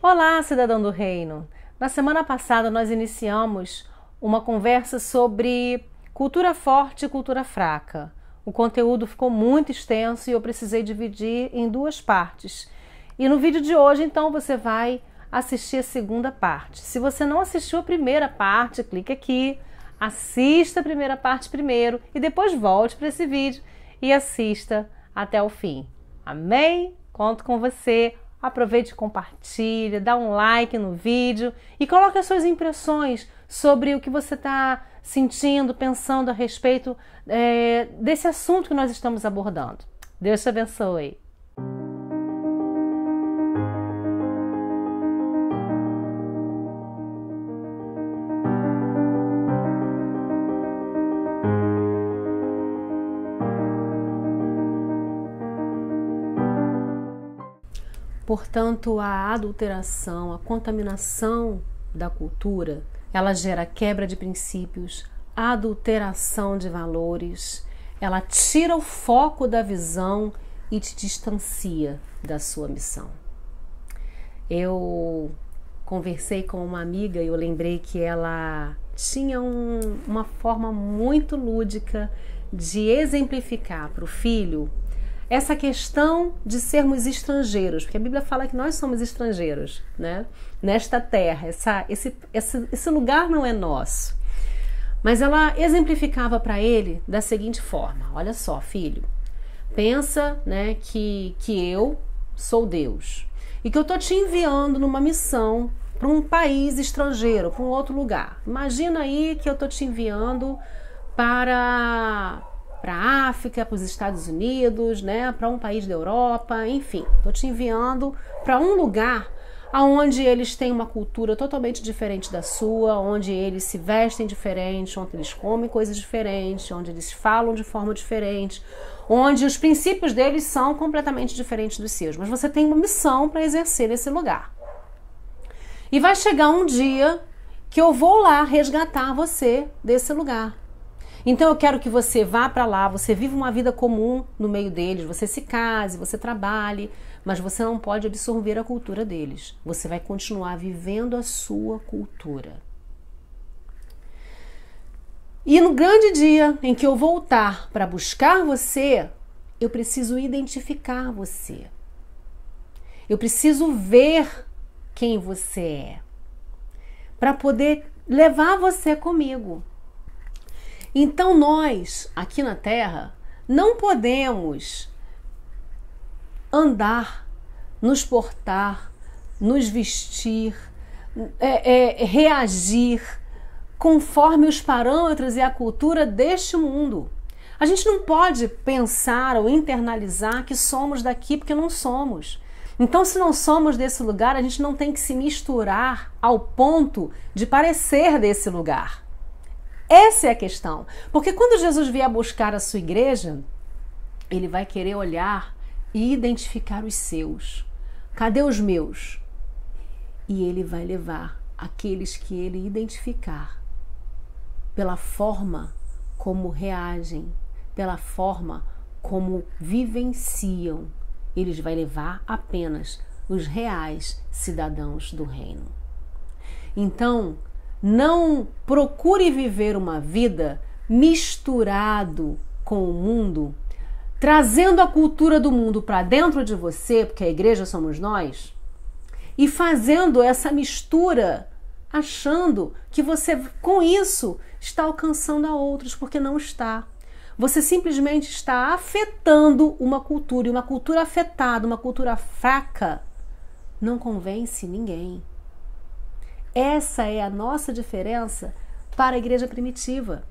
Olá, cidadão do reino! Na semana passada nós iniciamos uma conversa sobre cultura forte e cultura fraca. O conteúdo ficou muito extenso e eu precisei dividir em duas partes. E no vídeo de hoje, então, você vai assistir a segunda parte. Se você não assistiu a primeira parte, clique aqui, assista a primeira parte primeiro e depois volte para esse vídeo e assista até o fim. Amém? Conto com você. Aproveite e compartilhe, dá um like no vídeo e coloque as suas impressões sobre o que você está sentindo, pensando a respeito desse assunto que nós estamos abordando. Deus te abençoe. Portanto, a adulteração, a contaminação da cultura, ela gera quebra de princípios, adulteração de valores, ela tira o foco da visão e te distancia da sua missão. Eu conversei com uma amiga e eu lembrei que ela tinha uma forma muito lúdica de exemplificar para o filho essa questão de sermos estrangeiros, porque a Bíblia fala que nós somos estrangeiros, né? Nesta terra, esse lugar não é nosso. Mas ela exemplificava para ele da seguinte forma: olha só, filho, pensa, né, que eu sou Deus e que eu estou te enviando numa missão para um país estrangeiro, para um outro lugar. Imagina aí que eu estou te enviando para a África, para os Estados Unidos, né, para um país da Europa, enfim, estou te enviando para um lugar onde eles têm uma cultura totalmente diferente da sua, onde eles se vestem diferente, onde eles comem coisas diferentes, onde eles falam de forma diferente, onde os princípios deles são completamente diferentes dos seus. Mas você tem uma missão para exercer nesse lugar. E vai chegar um dia que eu vou lá resgatar você desse lugar. Então eu quero que você vá para lá, você viva uma vida comum no meio deles, você se case, você trabalhe, mas você não pode absorver a cultura deles. Você vai continuar vivendo a sua cultura. E no grande dia em que eu voltar para buscar você, eu preciso identificar você. Eu preciso ver quem você é, para poder levar você comigo. Então nós, aqui na Terra, não podemos andar, nos portar, nos vestir, reagir conforme os parâmetros e a cultura deste mundo. A gente não pode pensar ou internalizar que somos daqui porque não somos. Então, se não somos desse lugar, a gente não tem que se misturar ao ponto de parecer desse lugar. Essa é a questão, porque quando Jesus vier buscar a sua igreja, ele vai querer olhar e identificar os seus. Cadê os meus? E ele vai levar aqueles que ele identificar pela forma como reagem, pela forma como vivenciam. Ele vai levar apenas os reais cidadãos do reino. Então, não procure viver uma vida misturado com o mundo, trazendo a cultura do mundo para dentro de você, porque a igreja somos nós, e fazendo essa mistura, achando que você, com isso, está alcançando a outros, porque não está. Você simplesmente está afetando uma cultura, e uma cultura afetada, uma cultura fraca, não convence ninguém. Essa é a nossa diferença para a igreja primitiva.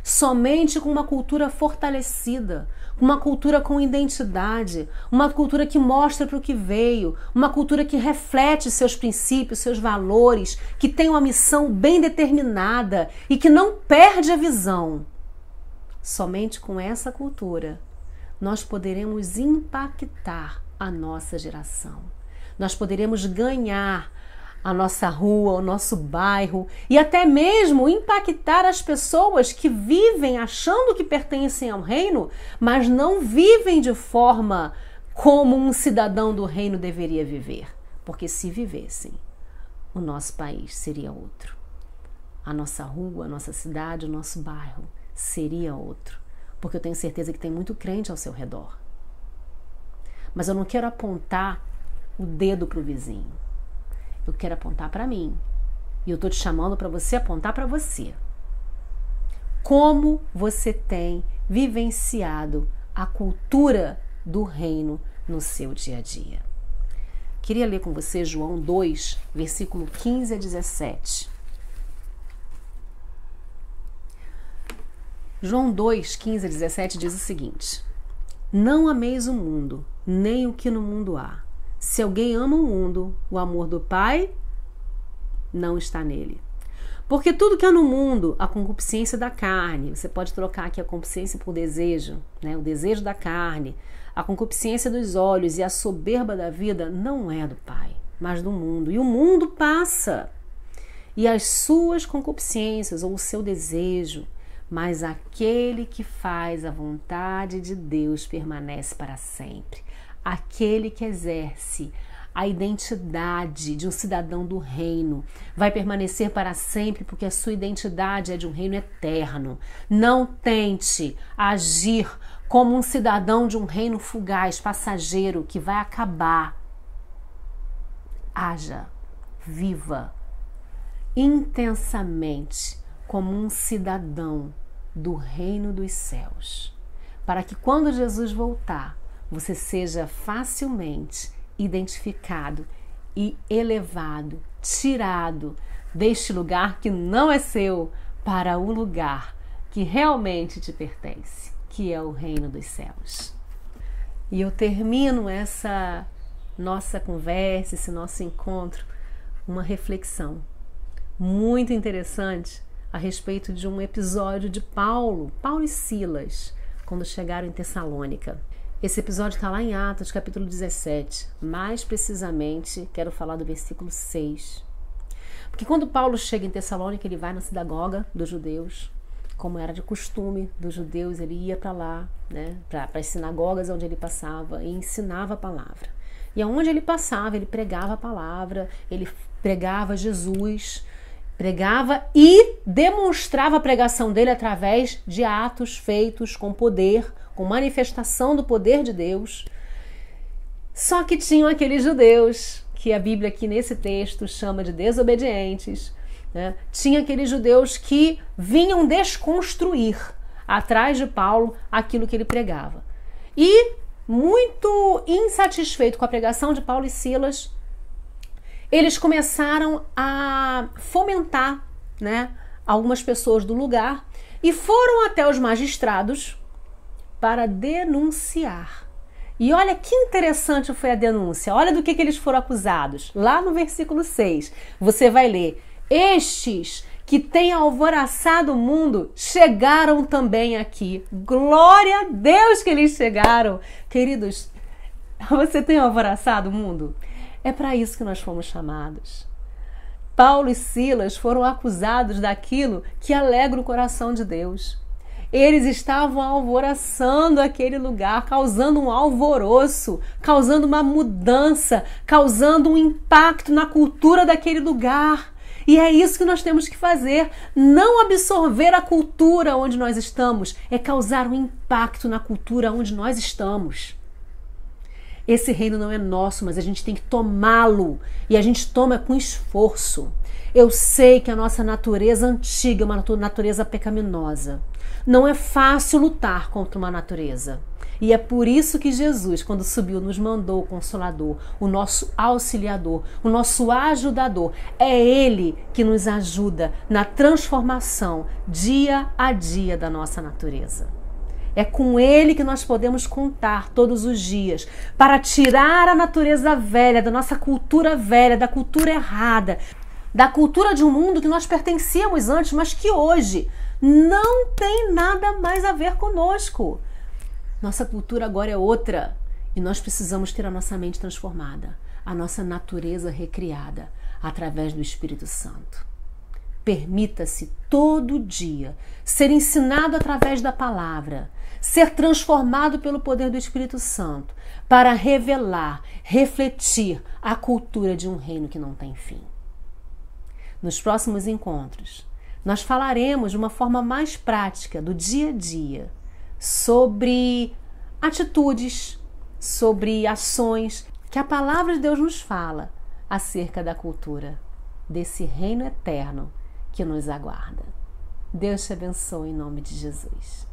Somente com uma cultura fortalecida, uma cultura com identidade, uma cultura que mostra para o que veio, uma cultura que reflete seus princípios, seus valores, que tem uma missão bem determinada e que não perde a visão. Somente com essa cultura nós poderemos impactar a nossa geração. Nós poderemos ganhar a nossa rua, o nosso bairro e até mesmo impactar as pessoas que vivem achando que pertencem ao reino, mas não vivem de forma como um cidadão do reino deveria viver. Porque se vivessem, o nosso país seria outro. A nossa rua, a nossa cidade, o nosso bairro seria outro. Porque eu tenho certeza que tem muito crente ao seu redor. Mas eu não quero apontar o dedo para o vizinho. Eu quero apontar para mim. E eu estou te chamando para você apontar para você. Como você tem vivenciado a cultura do reino no seu dia a dia? Queria ler com você João 2, versículo 15 a 17. João 2, 15 a 17 diz o seguinte: Não ameis o mundo, nem o que no mundo há. Se alguém ama o mundo, o amor do Pai não está nele. Porque tudo que há no mundo, a concupiscência da carne, você pode trocar aqui a concupiscência por desejo, né? O desejo da carne, a concupiscência dos olhos e a soberba da vida não é do Pai, mas do mundo. E o mundo passa, e as suas concupiscências ou o seu desejo, mas aquele que faz a vontade de Deus permanece para sempre. Aquele que exerce a identidade de um cidadão do reino vai permanecer para sempre, porque a sua identidade é de um reino eterno. Não tente agir como um cidadão de um reino fugaz, passageiro, que vai acabar. Haja, viva intensamente como um cidadão do reino dos céus, para que quando Jesus voltar, você seja facilmente identificado e elevado, tirado deste lugar que não é seu para o lugar que realmente te pertence, que é o reino dos céus. E eu termino essa nossa conversa, esse nosso encontro, uma reflexão muito interessante a respeito de um episódio de Paulo e Silas, quando chegaram em Tessalônica. Esse episódio está lá em Atos, capítulo 17. Mais precisamente, quero falar do versículo 6. Porque quando Paulo chega em Tessalônica, ele vai na sinagoga dos judeus, como era de costume dos judeus, ele ia para lá, né, para as sinagogas onde ele passava e ensinava a palavra. E aonde ele passava, ele pregava a palavra, ele pregava Jesus, pregava e demonstrava a pregação dele através de atos feitos com poder, com manifestação do poder de Deus. Só que tinham aqueles judeus, que a Bíblia aqui nesse texto chama de desobedientes, né? Tinha aqueles judeus que vinham desconstruir atrás de Paulo aquilo que ele pregava. E, muito insatisfeito com a pregação de Paulo e Silas, eles começaram a fomentar, né, algumas pessoas do lugar e foram até os magistrados para denunciar. E olha que interessante foi a denúncia. Olha do que eles foram acusados. Lá no versículo 6, você vai ler: Estes que têm alvoroçado o mundo chegaram também aqui. Glória a Deus que eles chegaram. Queridos, você tem alvoroçado o mundo? É para isso que nós fomos chamados. Paulo e Silas foram acusados daquilo que alegra o coração de Deus. Eles estavam alvoroçando aquele lugar, causando um alvoroço, causando uma mudança, causando um impacto na cultura daquele lugar. E é isso que nós temos que fazer, não absorver a cultura onde nós estamos, é causar um impacto na cultura onde nós estamos. Esse reino não é nosso, mas a gente tem que tomá-lo, e a gente toma com esforço. Eu sei que a nossa natureza antiga é uma natureza pecaminosa. Não é fácil lutar contra uma natureza. E é por isso que Jesus, quando subiu, nos mandou o Consolador, o nosso auxiliador, o nosso ajudador. É Ele que nos ajuda na transformação dia a dia da nossa natureza. É com Ele que nós podemos contar todos os dias para tirar a natureza velha, da nossa cultura velha, da cultura errada, da cultura de um mundo que nós pertencíamos antes, mas que hoje não tem nada mais a ver conosco. Nossa cultura agora é outra e nós precisamos ter a nossa mente transformada, a nossa natureza recriada através do Espírito Santo. Permita-se todo dia ser ensinado através da palavra, ser transformado pelo poder do Espírito Santo para revelar, refletir a cultura de um reino que não tem fim. Nos próximos encontros, nós falaremos de uma forma mais prática do dia a dia sobre atitudes, sobre ações que a palavra de Deus nos fala acerca da cultura desse reino eterno que nos aguarda. Deus te abençoe em nome de Jesus.